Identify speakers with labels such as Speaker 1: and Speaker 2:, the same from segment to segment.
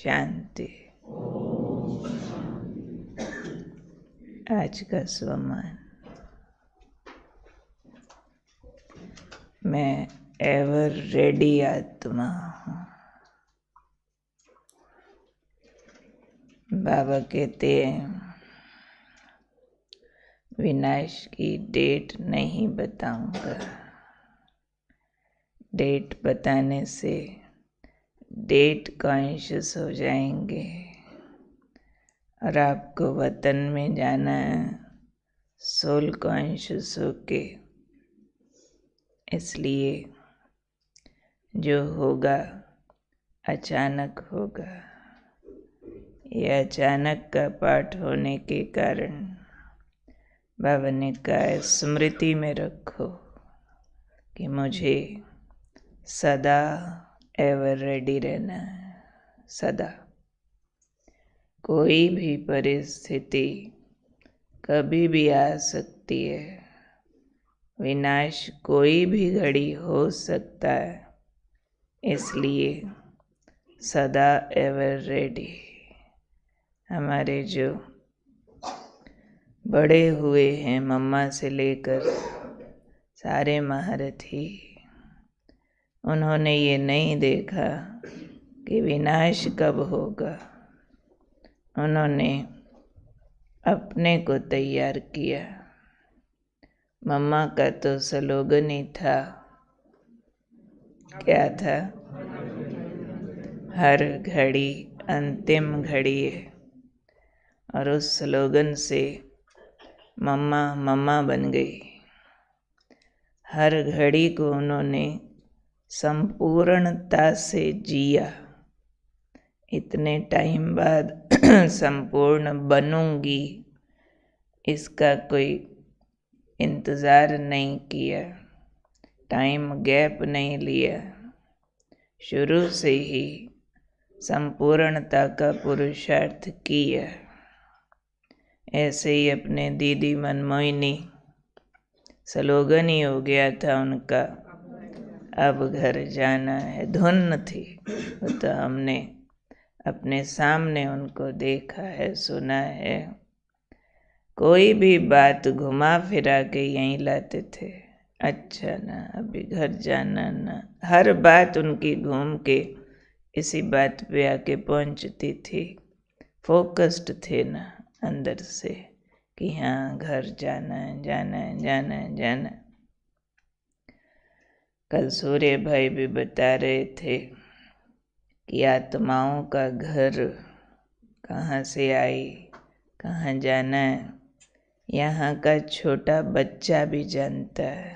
Speaker 1: शांति। आज का स्वमान। मैं एवर रेडी आत्मा हूँ। बाबा कहते हैं विनाश की डेट नहीं बताऊंगा। डेट बताने से डेट कॉन्शियस हो जाएंगे और आपको वतन में जाना है सोल कॉन्शियस होके। इसलिए जो होगा अचानक होगा। यह अचानक का पाठ होने के कारण बाबा ने कहा स्मृति में रखो कि मुझे सदा एवर रेडी रहना है। सदा कोई भी परिस्थिति कभी भी आ सकती है। विनाश कोई भी घड़ी हो सकता है। इसलिए सदा एवर रेडी। हमारे जो बड़े हुए हैं मम्मा से लेकर सारे महारथी, उन्होंने ये नहीं देखा कि विनाश कब होगा। उन्होंने अपने को तैयार किया। मम्मा का तो स्लोगन ही था, क्या था? हर घड़ी अंतिम घड़ी है। और उस स्लोगन से मम्मा मम्मा बन गई। हर घड़ी को उन्होंने संपूर्णता से जिया। इतने टाइम बाद संपूर्ण बनूंगी इसका कोई इंतज़ार नहीं किया, टाइम गैप नहीं लिया। शुरू से ही संपूर्णता का पुरुषार्थ किया। ऐसे ही अपने दीदी मनमोहिनी स्लोगन ही हो गया था उनका, अब घर जाना है। धुन थी वो तो हमने अपने सामने उनको देखा है, सुना है। कोई भी बात घुमा फिरा के यहीं लाते थे। अच्छा ना, अभी घर जाना ना। हर बात उनकी घूम के इसी बात पे आके पहुंचती थी। फोकस्ड थे ना अंदर से कि हाँ घर जाना है, जाना है, जाना है, जाना है। कल सूर्य भाई भी बता रहे थे कि आत्माओं का घर कहाँ से आई, कहाँ जाना है, यहाँ का छोटा बच्चा भी जानता है।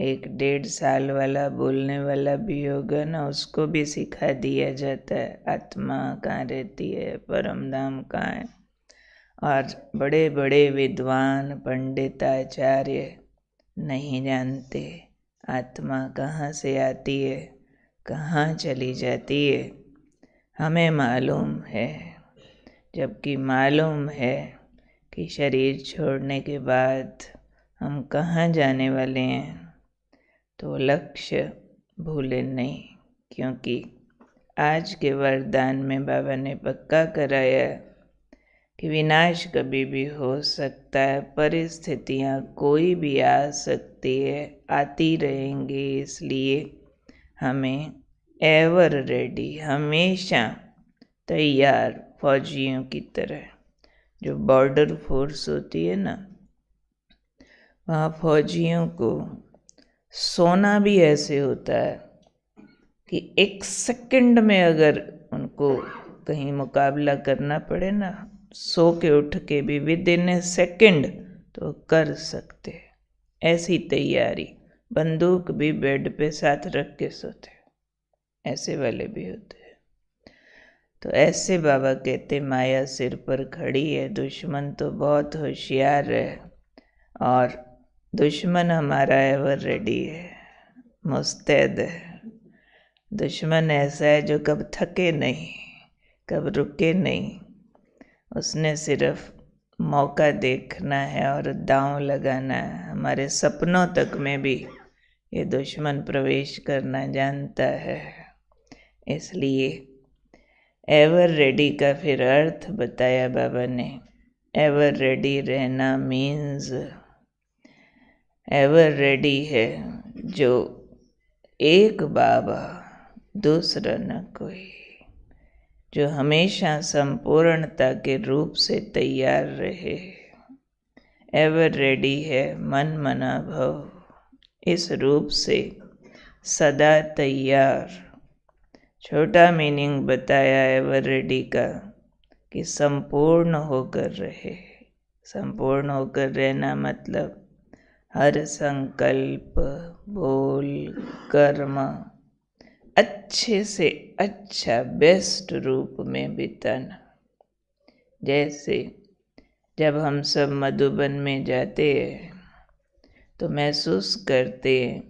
Speaker 1: 1-1.5 साल वाला बोलने वाला भी होगा ना, उसको भी सिखा दिया जाता है आत्मा कहाँ रहती है, परम धाम कहाँ है। और बड़े बड़े विद्वान पंडित आचार्य नहीं जानते आत्मा कहाँ से आती है, कहाँ चली जाती है। हमें मालूम है, जबकि मालूम है कि शरीर छोड़ने के बाद हम कहाँ जाने वाले हैं, तो लक्ष्य भूले नहीं। क्योंकि आज के वरदान में बाबा ने पक्का कराया कि विनाश कभी भी हो सकता है, परिस्थितियाँ कोई भी आ सकती है, आती रहेंगी। इसलिए हमें एवर रेडी, हमेशा तैयार, फौजियों की तरह। जो बॉर्डर फोर्स होती है ना, वहाँ फौजियों को सोना भी ऐसे होता है कि 1 सेकंड में अगर उनको कहीं मुकाबला करना पड़े ना, सो के उठ के भी विदिन ए सेकंड तो कर सकते। ऐसी तैयारी। बंदूक भी बेड पे साथ रख के सोते, ऐसे वाले भी होते हैं। तो ऐसे बाबा कहते माया सिर पर खड़ी है, दुश्मन तो बहुत होशियार है। और दुश्मन हमारा एवर रेडी है, मुस्तैद है। दुश्मन ऐसा है जो कब थके नहीं, कब रुके नहीं। उसने सिर्फ मौका देखना है और दांव लगाना है। हमारे सपनों तक में भी ये दुश्मन प्रवेश करना जानता है। इसलिए एवर रेडी का फिर अर्थ बताया बाबा ने। एवर रेडी रहना मीन्स एवर रेडी है जो एक बाबा, दूसरा न कोई, जो हमेशा संपूर्णता के रूप से तैयार रहे। एवर रेडी है मन मना भव, इस रूप से सदा तैयार। छोटा मीनिंग बताया एवर रेडी का कि संपूर्ण होकर रहे। संपूर्ण होकर रहना मतलब हर संकल्प, बोल, कर्म अच्छे से अच्छा बेस्ट रूप में बिताना। जैसे जब हम सब मधुबन में जाते हैं तो महसूस करते हैं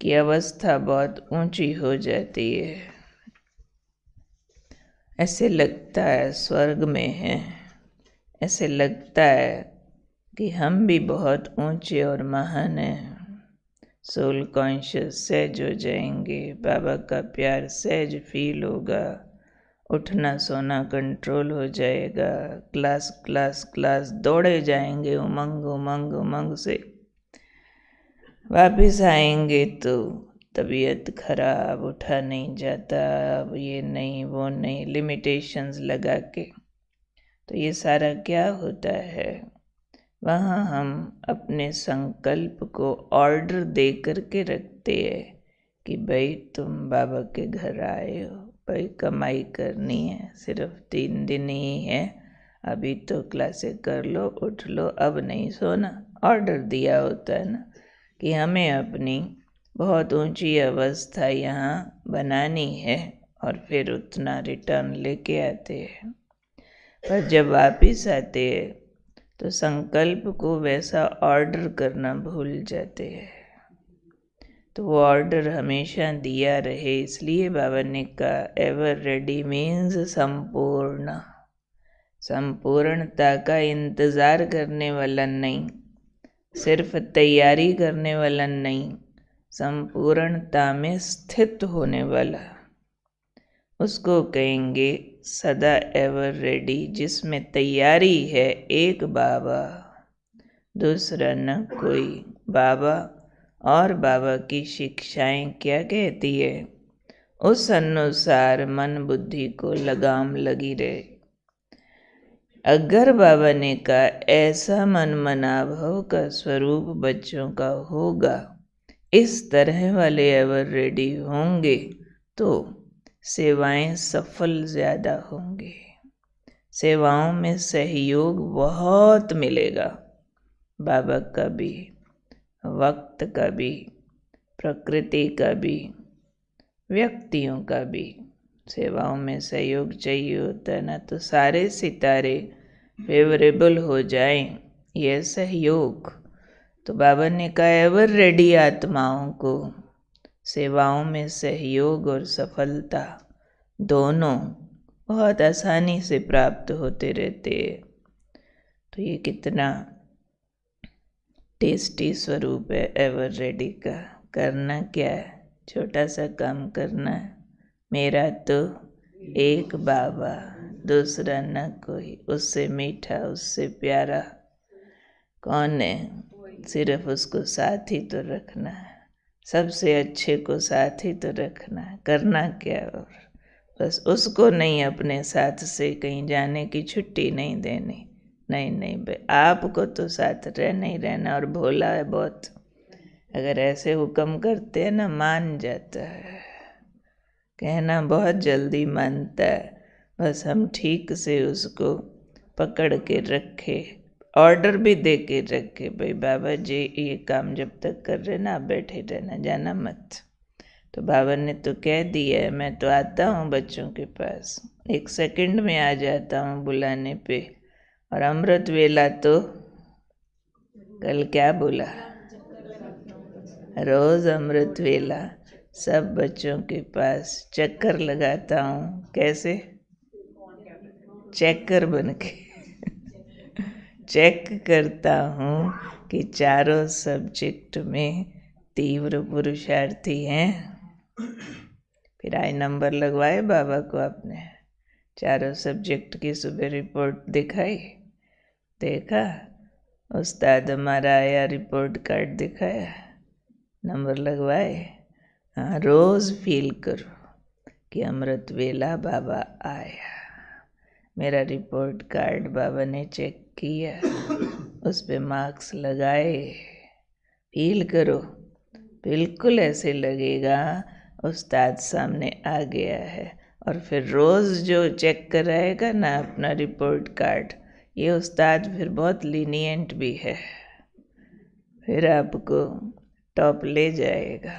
Speaker 1: कि अवस्था बहुत ऊंची हो जाती है। ऐसे लगता है स्वर्ग में है, ऐसे लगता है कि हम भी बहुत ऊंचे और महान हैं। सोल कॉन्शियस सहज हो जाएंगे, बाबा का प्यार सहज फील होगा, उठना सोना कंट्रोल हो जाएगा, क्लास क्लास क्लास दौड़े जाएंगे उमंग उमंग उमंग से। वापिस आएंगे तो तबीयत खराब, उठा नहीं जाता, अब ये नहीं वो नहीं, लिमिटेशंस लगा के। तो ये सारा क्या होता है? वहाँ हम अपने संकल्प को ऑर्डर दे करके रखते हैं कि भाई तुम बाबा के घर आए हो, भाई कमाई करनी है, सिर्फ 3 दिन ही है, अभी तो क्लासे कर लो, उठ लो, अब नहीं सोना। ऑर्डर दिया होता है ना कि हमें अपनी बहुत ऊंची अवस्था यहाँ बनानी है और फिर उतना रिटर्न लेके आते हैं। पर जब वापिस आते हैं तो संकल्प को वैसा ऑर्डर करना भूल जाते हैं। तो वो ऑर्डर हमेशा दिया रहे, इसलिए बाबा ने कहा एवर रेडी मीन्स संपूर्ण। संपूर्णता का इंतज़ार करने वाला नहीं, सिर्फ तैयारी करने वाला नहीं, संपूर्णता में स्थित होने वाला, उसको कहेंगे सदा एवर रेडी, जिसमें तैयारी है एक बाबा, दूसरा न कोई। बाबा और बाबा की शिक्षाएं क्या कहती है, उस अनुसार मन बुद्धि को लगाम लगी रहे। अगर बाबा ने कहा ऐसा मन मनाभव का स्वरूप बच्चों का होगा, इस तरह वाले एवर रेडी होंगे तो सेवाएं सफल ज़्यादा होंगी, सेवाओं में सहयोग बहुत मिलेगा। बाबा का भी, वक्त का भी, प्रकृति का भी, व्यक्तियों का भी सेवाओं में सहयोग चाहिए होता है ना। तो सारे सितारे फेवरेबल हो जाएं, यह सहयोग। तो बाबा ने कहा एवर रेडी आत्माओं को सेवाओं में सहयोग और सफलता दोनों बहुत आसानी से प्राप्त होते रहते हैं। तो ये कितना टेस्टी स्वरूप है एवर रेडी का। करना क्या है, छोटा सा काम करना है। मेरा तो एक बाबा, दूसरा न कोई, उससे मीठा उससे प्यारा कौन है, सिर्फ उसको साथ ही तो रखना है, सबसे अच्छे को साथ ही तो रखना है। करना क्या, और बस उसको नहीं, अपने साथ से कहीं जाने की छुट्टी नहीं देनी। नहीं नहीं भाई, आपको तो साथ रहना ही रहना। और भोला है बहुत, अगर ऐसे हुक्म करते हैं ना मान जाता है, कहना बहुत जल्दी मानता है। बस हम ठीक से उसको पकड़ के रखे, ऑर्डर भी दे के रखे, भाई बाबा जी ये काम जब तक कर रहे ना, आप बैठे रहना, जाना मत। तो बाबा ने तो कह दिया है, मैं तो आता हूँ बच्चों के पास, 1 सेकंड में आ जाता हूँ बुलाने पे। और अमृत वेला तो कल क्या बोला, रोज अमृत वेला सब बच्चों के पास चक्कर लगाता हूँ। कैसे, चेकर बन के चेक करता हूँ कि चारों सब्जेक्ट में तीव्र पुरुषार्थी हैं। फिर आई नंबर लगवाए बाबा को आपने, चारों सब्जेक्ट की सुबह रिपोर्ट दिखाई, देखा, उस्ताद हमारा आया, रिपोर्ट कार्ड दिखाया, नंबर लगवाए। हाँ, रोज़ फील करो कि अमृत वेला बाबा आया, मेरा रिपोर्ट कार्ड बाबा ने चेक किया, उस पे मार्क्स लगाए। फील करो, बिल्कुल ऐसे लगेगा उस्ताद सामने आ गया है। और फिर रोज़ जो चेक कराएगा ना अपना रिपोर्ट कार्ड, ये उस्ताद फिर बहुत लीनिएंट भी है, फिर आपको टॉप ले जाएगा,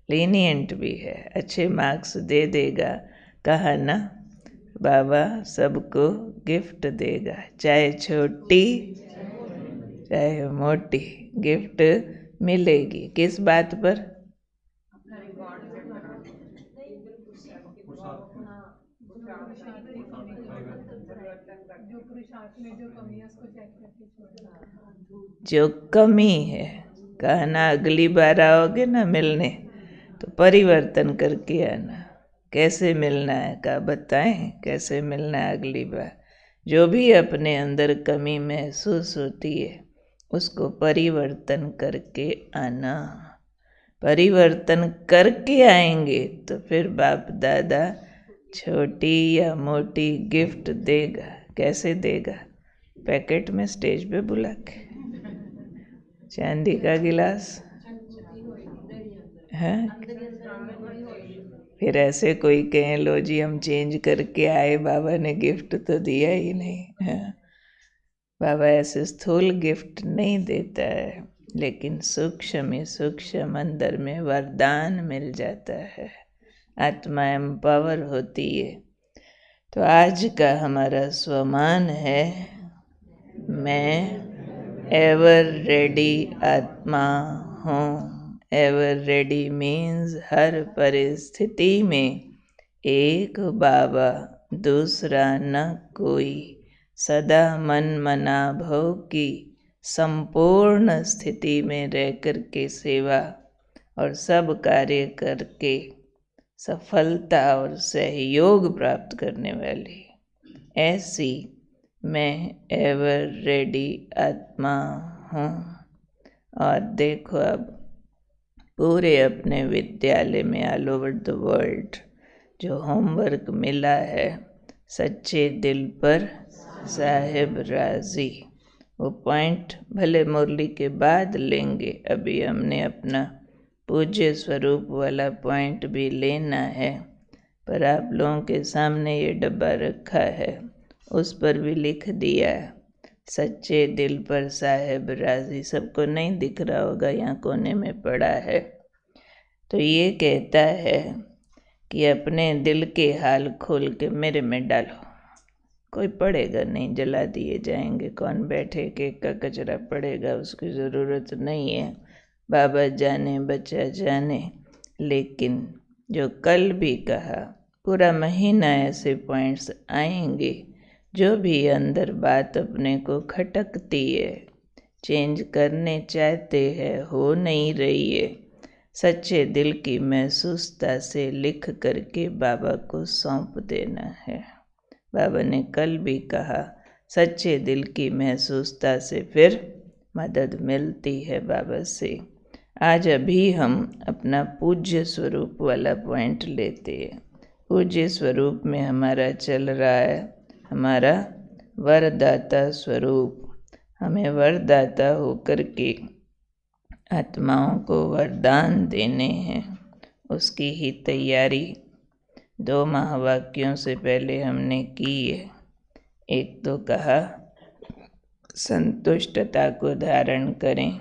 Speaker 1: लीनिएंट भी है, अच्छे मार्क्स दे देगा। कहा ना, बाबा सबको गिफ्ट देगा, चाहे छोटी चाहे मोटी, गिफ्ट मिलेगी। किस बात पर? जो कमी है, कहना अगली बार आओगे ना मिलने तो परिवर्तन करके आना। कैसे मिलना है का बताएं, कैसे मिलना है अगली बार। जो भी अपने अंदर कमी महसूस होती है उसको परिवर्तन करके आना। परिवर्तन करके आएंगे तो फिर बाप दादा छोटी या मोटी गिफ्ट देगा। कैसे देगा? पैकेट में स्टेज पे बुला के, चांदी का गिलास है। फिर ऐसे कोई कहे लो जी हम चेंज करके आए, बाबा ने गिफ्ट तो दिया ही नहीं है। बाबा ऐसे स्थूल गिफ्ट नहीं देता है, लेकिन सूक्ष्म अंदर में वरदान मिल जाता है, आत्मा एम्पावर होती है। तो आज का हमारा स्वमान है, मैं एवर रेडी आत्मा हूँ। एवर रेडी मीन्स हर परिस्थिति में एक बाबा, दूसरा न कोई। सदा मन मना भव की संपूर्ण स्थिति में रह कर के सेवा और सब कार्य करके सफलता और सहयोग प्राप्त करने वाली, ऐसी मैं एवर रेडी आत्मा हूँ। और देखो अब पूरे अपने विद्यालय में ऑल ओवर द वर्ल्ड जो होमवर्क मिला है, सच्चे दिल पर साहिब राजी, वो पॉइंट भले मुरली के बाद लेंगे, अभी हमने अपना पूज्य स्वरूप वाला पॉइंट भी लेना है। पर आप लोगों के सामने ये डब्बा रखा है, उस पर भी लिख दिया है सच्चे दिल पर साहिब राजी। सबको नहीं दिख रहा होगा, यहाँ कोने में पड़ा है। तो ये कहता है कि अपने दिल के हाल खोल के मेरे में डालो, कोई पड़ेगा नहीं, जला दिए जाएंगे। कौन बैठे केक का कचरा पड़ेगा, उसकी ज़रूरत नहीं है। बाबा जाने बच्चा जाने। लेकिन जो कल भी कहा, पूरा महीना ऐसे पॉइंट्स आएंगे, जो भी अंदर बात अपने को खटकती है, चेंज करने चाहते हैं, हो नहीं रही है, सच्चे दिल की महसूसता से लिख करके बाबा को सौंप देना है। बाबा ने कल भी कहा, सच्चे दिल की महसूसता से फिर मदद मिलती है बाबा से। आज अभी हम अपना पूज्य स्वरूप वाला पॉइंट लेते हैं। पूज्य स्वरूप में हमारा चल रहा है हमारा वरदाता स्वरूप। हमें वरदाता होकर के आत्माओं को वरदान देने हैं, उसकी ही तैयारी 2 महावाक्यों से पहले हमने की है। एक तो कहा संतुष्टता को धारण करें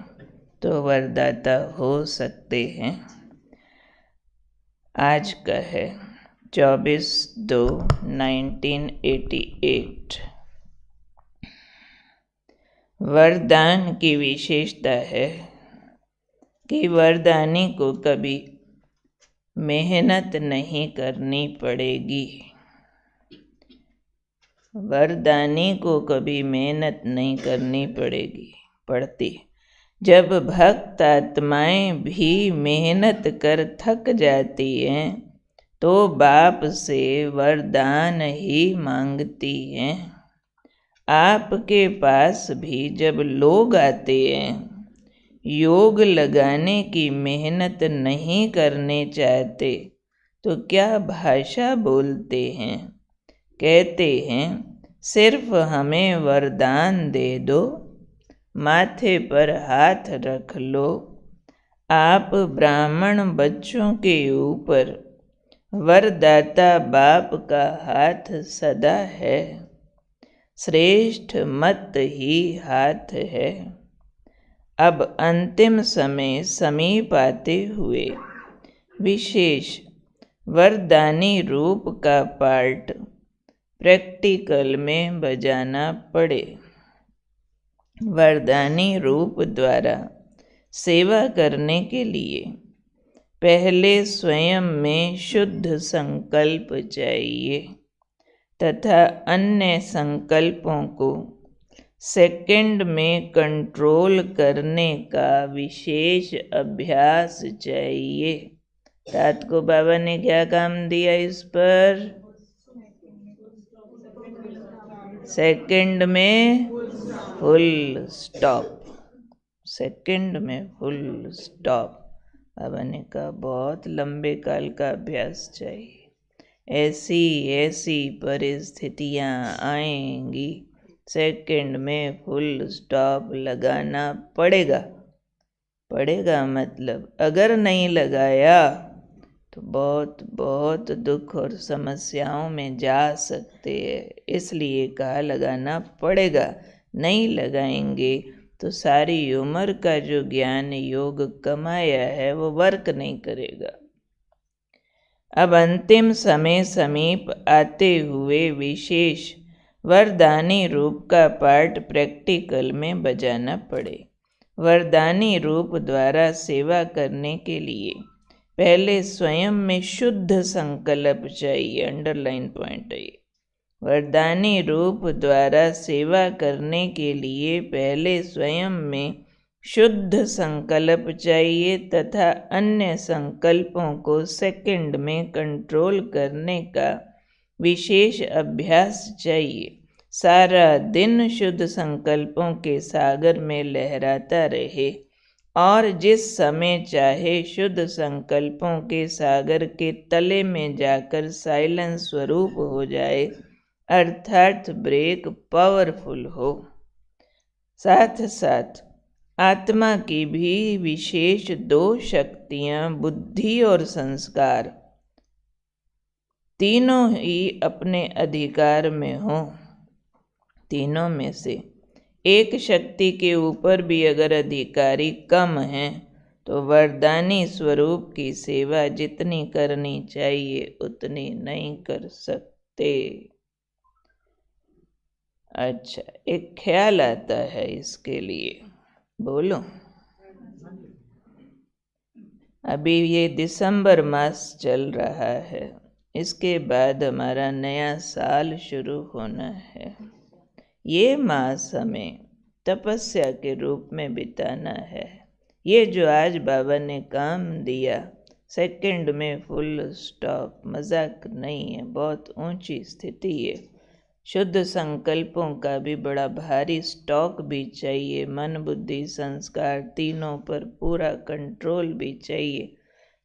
Speaker 1: तो वरदाता हो सकते हैं। आज का है 24/2/1988। वरदान की विशेषता है कि वरदानी को कभी मेहनत नहीं करनी पड़ेगी। वरदानी को कभी मेहनत नहीं करनी पड़ती। जब भक्त आत्माएं भी मेहनत कर थक जाती हैं तो बाप से वरदान ही मांगती हैं। आपके पास भी जब लोग आते हैं, योग लगाने की मेहनत नहीं करने चाहते, तो क्या भाषा बोलते हैं? कहते हैं सिर्फ हमें वरदान दे दो, माथे पर हाथ रख लो। आप ब्राह्मण बच्चों के ऊपर वरदाता बाप का हाथ सदा है, श्रेष्ठ मत ही हाथ है। अब अंतिम समय समीप आते हुए विशेष वरदानी रूप का पार्ट प्रैक्टिकल में बजाना पड़े। वरदानी रूप द्वारा सेवा करने के लिए पहले स्वयं में शुद्ध संकल्प चाहिए तथा अन्य संकल्पों को सेकंड में कंट्रोल करने का विशेष अभ्यास चाहिए। रात को बाबा ने क्या काम दिया इस पर? सेकंड में फुल स्टॉप। सेकंड में फुल स्टॉप। बाबा ने कहा बहुत लंबे काल का अभ्यास चाहिए। ऐसी ऐसी परिस्थितियां आएंगी, सेकंड में फुल स्टॉप लगाना पड़ेगा। पड़ेगा मतलब अगर नहीं लगाया तो बहुत बहुत दुख और समस्याओं में जा सकते हैं। इसलिए कहा लगाना पड़ेगा। नहीं लगाएंगे तो सारी उम्र का जो ज्ञान योग कमाया है वो वर्क नहीं करेगा। अब अंतिम समय समीप आते हुए विशेष वरदानी रूप का पार्ट प्रैक्टिकल में बजाना पड़े। वरदानी रूप द्वारा सेवा करने के लिए पहले स्वयं में शुद्ध संकल्प चाहिए। अंडरलाइन पॉइंट है। वरदानी रूप द्वारा सेवा करने के लिए पहले स्वयं में शुद्ध संकल्प चाहिए तथा अन्य संकल्पों को सेकंड में कंट्रोल करने का विशेष अभ्यास चाहिए। सारा दिन शुद्ध संकल्पों के सागर में लहराता रहे और जिस समय चाहे शुद्ध संकल्पों के सागर के तले में जाकर साइलेंस स्वरूप हो जाए, अर्थात ब्रेक पावरफुल हो। साथ साथ आत्मा की भी विशेष दो शक्तियां, बुद्धि और संस्कार, तीनों ही अपने अधिकार में हो। तीनों में से एक शक्ति के ऊपर भी अगर अधिकारी कम है तो वरदानी स्वरूप की सेवा जितनी करनी चाहिए उतनी नहीं कर सकते। अच्छा, एक ख्याल आता है इसके लिए, बोलो। अभी ये दिसंबर मास चल रहा है, इसके बाद हमारा नया साल शुरू होना है। ये मास हमें तपस्या के रूप में बिताना है। ये जो आज बाबा ने काम दिया, सेकंड में फुल स्टॉप, मजाक नहीं है, बहुत ऊंची स्थिति है। शुद्ध संकल्पों का भी बड़ा भारी स्टॉक भी चाहिए। मन बुद्धि संस्कार तीनों पर पूरा कंट्रोल भी चाहिए।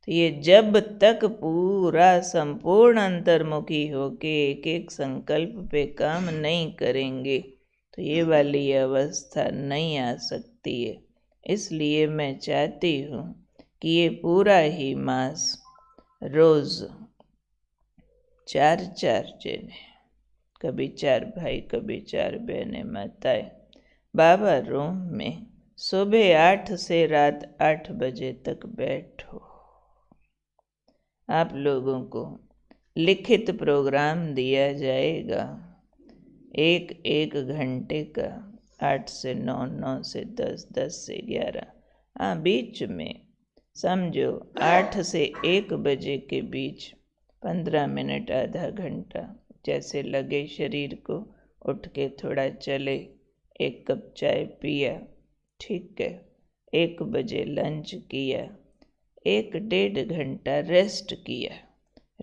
Speaker 1: तो ये जब तक पूरा संपूर्ण अंतर्मुखी होके एक एक संकल्प पे काम नहीं करेंगे तो ये वाली अवस्था नहीं आ सकती है। इसलिए मैं चाहती हूँ कि ये पूरा ही मास रोज 4-4 जने, कभी 4 भाई, कभी 4 बहनें माताएं, बाबा रूम में सुबह 8 से रात 8 बजे तक बैठो। आप लोगों को लिखित प्रोग्राम दिया जाएगा 1-1 घंटे का, 8 से 9, 9 से 10, 10 से 11। हाँ, बीच में समझो 8 से 1 बजे के बीच 15 मिनट, आधा घंटा, जैसे लगे शरीर को, उठ के थोड़ा चले, 1 कप चाय पिया, ठीक है। 1 बजे लंच किया, 1-1.5 घंटा रेस्ट किया।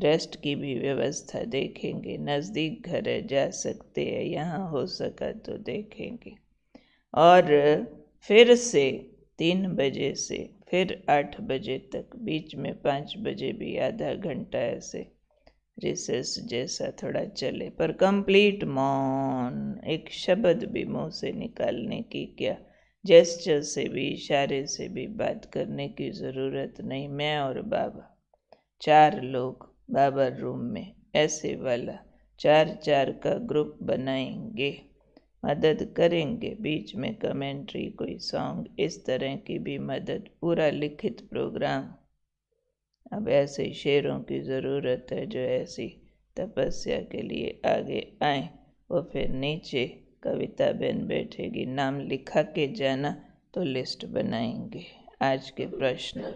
Speaker 1: रेस्ट की भी व्यवस्था देखेंगे। नज़दीक घर है, जा सकते हैं, यहाँ हो सका तो देखेंगे। और फिर से 3 बजे से फिर 8 बजे तक, बीच में 5 बजे भी आधा घंटा ऐसे रिसेस जैसा थोड़ा चले, पर कंप्लीट मौन। एक शब्द भी मुंह से निकालने की क्या, जेस्चर से भी, इशारे से भी बात करने की ज़रूरत नहीं। मैं और बाबा, 4 लोग बाबा रूम में, ऐसे वाला 4-4 का ग्रुप बनाएंगे, मदद करेंगे। बीच में कमेंट्री, कोई सॉन्ग, इस तरह की भी मदद। पूरा लिखित प्रोग्राम। अब ऐसे शेरों की ज़रूरत है जो ऐसी तपस्या के लिए आगे आए। वो फिर नीचे कविता बहन बैठेगी, नाम लिखा के जाना, तो लिस्ट बनाएंगे। आज के प्रश्न।